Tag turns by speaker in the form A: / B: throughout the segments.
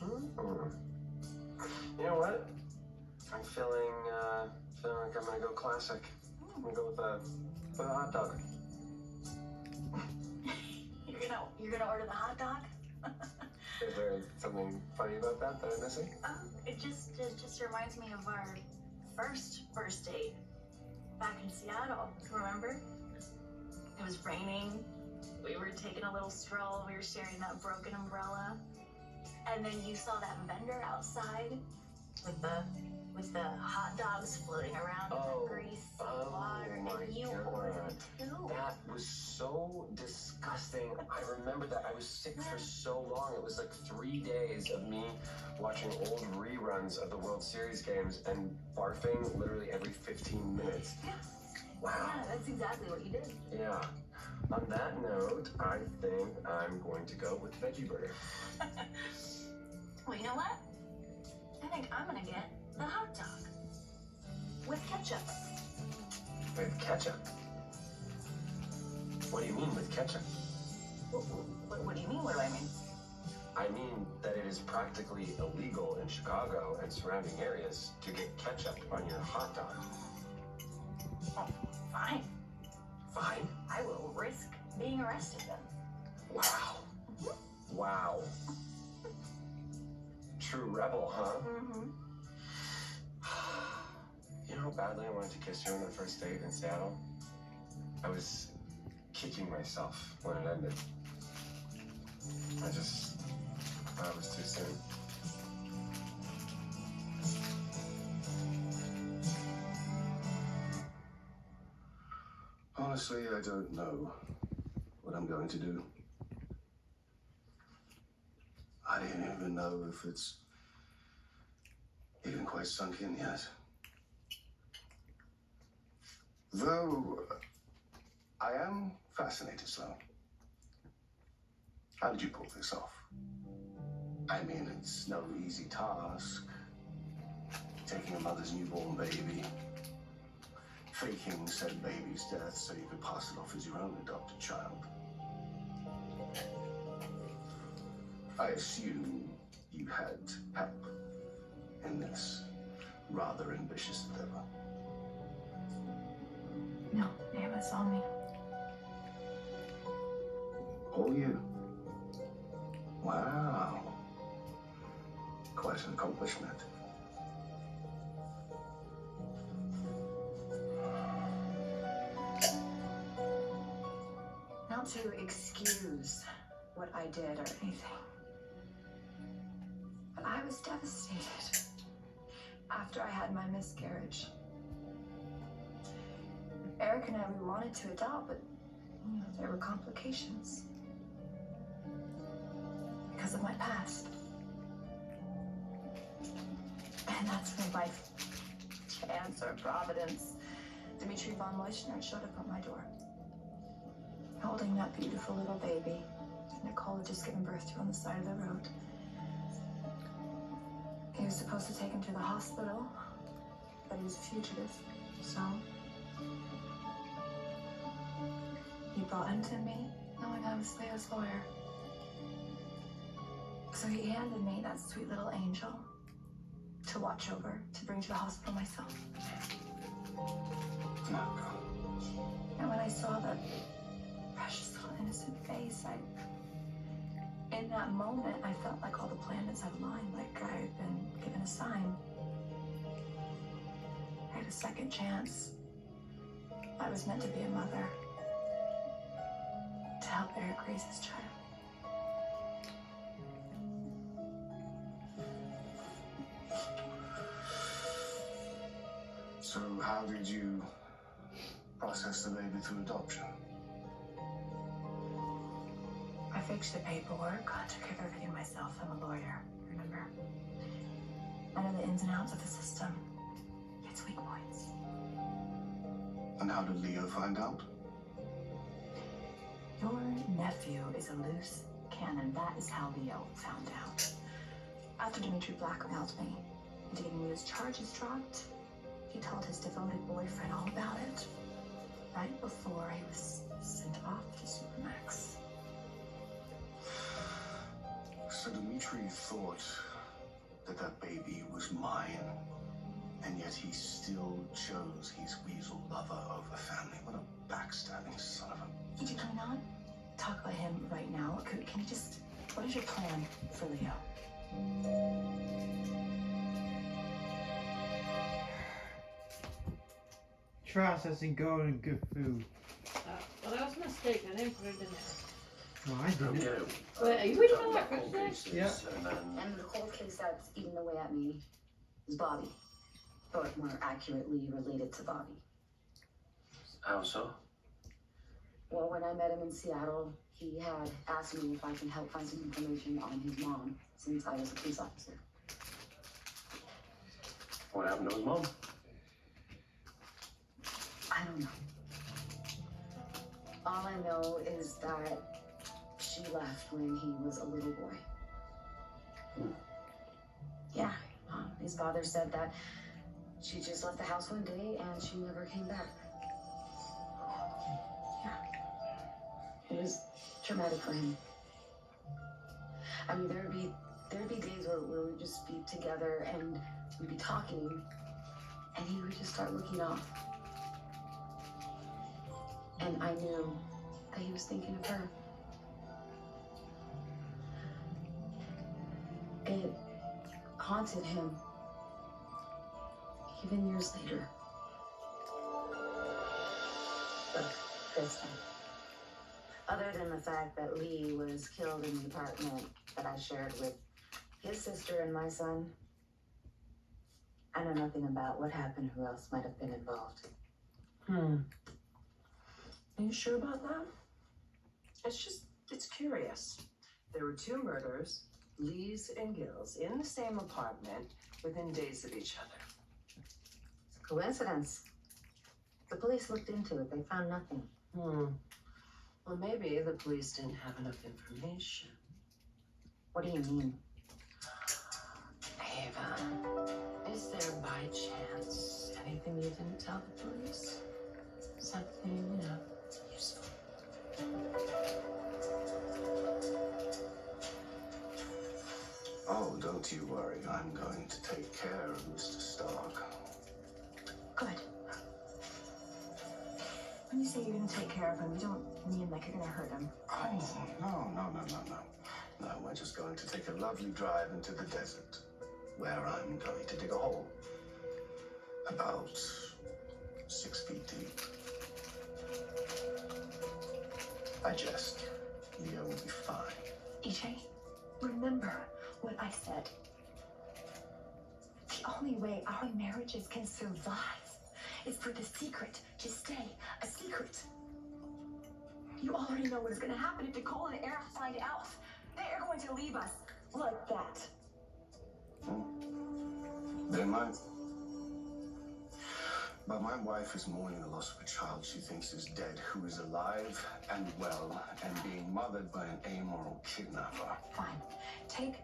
A: Mm. You know what? I'm feeling like I'm gonna go classic. I'm gonna go with a hot dog.
B: You're gonna order the hot dog?
A: Is there something funny about that I'm missing?
B: It just reminds me of our first date back in Seattle. Remember? It was raining. We were taking a little stroll. We were sharing that broken umbrella, and then you saw that vendor outside with the hot dogs floating around in the grease and water, and you ordered two.
A: That was so disgusting. I remember that. I was sick for so long. It was like 3 days of me watching old reruns of the World Series games and barfing literally every 15 minutes.
B: Yeah.
A: Wow.
B: Yeah, that's exactly what you did.
A: Yeah. On that note, I think I'm going to go with veggie burger.
B: Well, you know what? I think I'm gonna get the hot dog with ketchup.
A: With ketchup? What do you mean with ketchup?
B: What do you mean? What do I mean?
A: I mean that it is practically illegal in Chicago and surrounding areas to get ketchup on your hot dog.
B: Oh, fine.
A: Fine?
B: I will risk being arrested then.
A: Wow. Wow. True rebel, huh?
B: Mm-hmm.
A: You know how badly I wanted to kiss you on that first date in Seattle? I was kicking myself when it ended. I just thought it was too soon.
C: Honestly, I don't know what I'm going to do. I don't even know if it's even quite sunk in yet. Though, I am fascinated, Sloan. How did you pull this off? I mean, it's no easy task. Taking a mother's newborn baby, faking said baby's death so you could pass it off as your own adopted child. I assume you had help in this rather ambitious endeavor.
B: No, Ava saw me.
C: All you? Wow. Quite an accomplishment.
D: Not to excuse what I did or anything, but I was devastated after I had my miscarriage. Eric and I, we wanted to adopt, but there were complications because of my past. And that's when by chance or providence, Dmitri von Leuschner showed up at my door, holding that beautiful little baby Nicole had just given birth to on the side of the road. He was supposed to take him to the hospital, but he was a fugitive, so he brought him to me, knowing I was Leo's lawyer. So he handed me that sweet little angel to watch over, to bring to the hospital myself. And when I saw that precious little innocent face, in that moment, I felt like all the planets had aligned, like I had been given a sign. I had a second chance. I was meant to be a mother, to help Eric raise his child.
C: So how did you process the baby through adoption?
D: I fixed the paperwork, I took care of everything myself. I'm a lawyer, remember? I know the ins and outs of the system, its weak points.
C: And how did Leo find out?
D: Your nephew is a loose cannon. That is how Leo found out. After Dmitri blackmailed me into getting Leo's charges dropped, he told his devoted boyfriend all about it right before he was sent off to Supermax.
C: So Dmitri thought that baby was mine. And yet he still chose his weasel lover over family. What a backstabbing son of a...
D: Can we not talk about him right now? Can you just... What is your plan for Leo?
E: Processing gold and good food.
F: Well, that was a mistake. I didn't put it in there.
E: Well, I didn't.
F: Wait, are you eating all that
C: Cold
F: food today?
C: pieces,
E: Yeah.
C: And then...
G: And the cold case that's eating away at me is Bobby. Or more accurately, related to Bobby.
C: How so?
G: Well, when I met him in Seattle, he had asked me if I can help find some information on his mom, since I was a police officer.
C: What happened to his mom?
G: I don't know. All I know is that she left when he was a little boy. Yeah, his father said that she just left the house one day and she never came back. Yeah. It was traumatic for him. I mean, there'd be days where we'd just be together and we'd be talking and he would just start looking off. And I knew that he was thinking of her. It haunted him, even years later. Look, Kristen, other than the fact that Lee was killed in the apartment that I shared with his sister and my son, I know nothing about what happened, who else might have been involved.
H: Are you sure about that? It's curious. There were two murders, Lee's and Gil's, in the same apartment within days of each other.
G: It's a coincidence. The police looked into it. They found nothing.
H: Well, maybe the police didn't have enough information.
G: What do you mean?
H: Ava, is there by chance anything you didn't tell the police? Something, useful.
C: Oh, don't you worry. I'm going to take care of Mr. Stark.
D: Good. When you say you're gonna take care of him, you don't mean like you're gonna hurt him.
C: Oh, no. No, we're just going to take a lovely drive into the desert, where I'm going to dig a hole. About 6 feet deep. I jest. Leo will be fine.
D: EJ, remember what I said. The only way our marriages can survive is for the secret to stay a secret. You already know what is going to happen if Nicole and Eric find out. They are going to leave us like that.
C: They might. But my wife is mourning the loss of a child she thinks is dead, who is alive and well and being mothered by an amoral kidnapper.
D: Fine. Take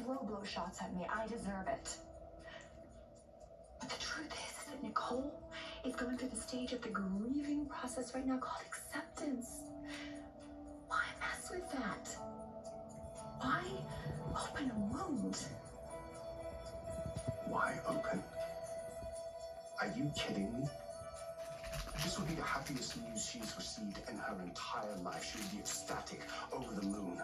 D: low blow shots at me. I deserve it. But the truth is that Nicole is going through the stage of the grieving process right now called acceptance. Why mess with that? Why open a wound?
C: Why open? Are you kidding me? This would be the happiest news she's received in her entire life. She would be ecstatic, over the moon.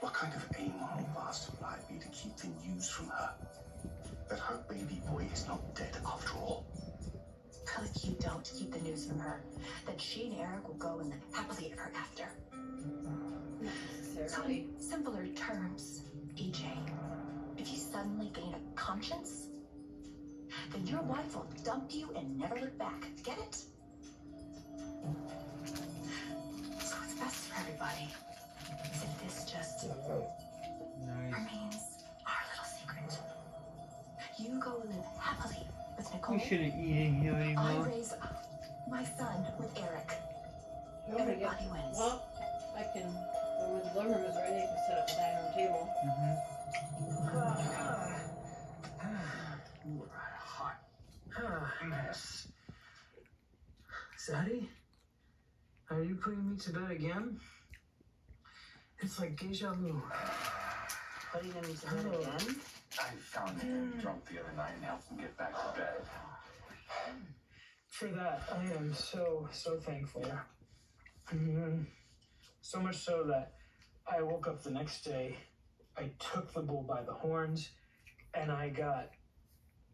C: What kind of amoral bastard would I be to keep the news from her? That her baby boy is not dead after all.
D: Well, if you don't keep the news from her, then she and Eric will go and live happily ever after. So in simpler terms, EJ, if you suddenly gain a conscience, then your wife will dump you and never look back. Get it? So what's best for everybody is if this just
E: Nice.
D: remains our little secret. You go live happily with Nicole.
E: We shouldn't eat in here
D: I
E: anymore.
D: raise my son with Eric.
F: Nobody gets.
D: Everybody wins.
F: Well, I can. When the living room is ready, I can set up the dining room table.
I: Ooh, hot. Yes. Zaddy? Are you putting me to bed again? It's like deja vu.
G: Putting him to bed again?
C: I found him drunk the other night and helped him get back to bed.
J: For that, I am so thankful. So much so that I woke up the next day, I took the bull by the horns, and I got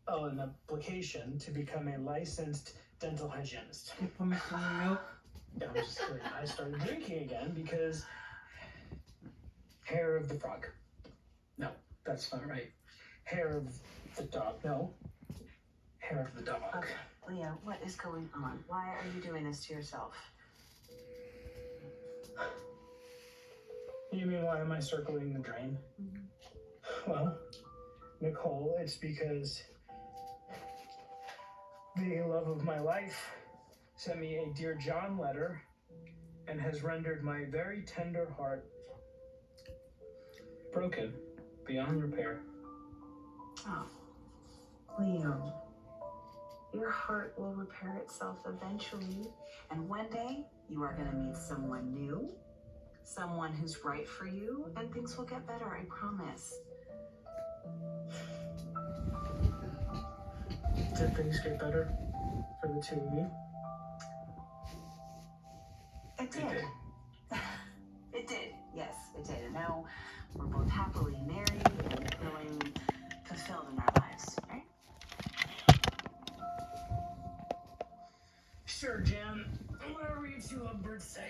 J: an application to become a licensed dental hygienist.
E: You put me some milk.
J: Yeah, I'm just kidding. I started drinking again because hair of the frog. No, that's not right. Hair of the dog. No. Hair of the dog.
G: Okay, Leo, what is going on? Why are you doing this to yourself?
J: You mean why am I circling the drain? Well, Nicole, it's because the love of my life sent me a Dear John letter and has rendered my very tender heart broken beyond repair.
G: Oh, Leo, your heart will repair itself eventually, and one day you are going to meet someone new, someone who's right for you, and things will get better, I promise.
J: Did things get better for the two of you?
G: It did. It did, yes, it did. And now we're both happily married and feeling fulfilled in our lives, right?
J: Sure, Jan. Whatever you two lovebirds say.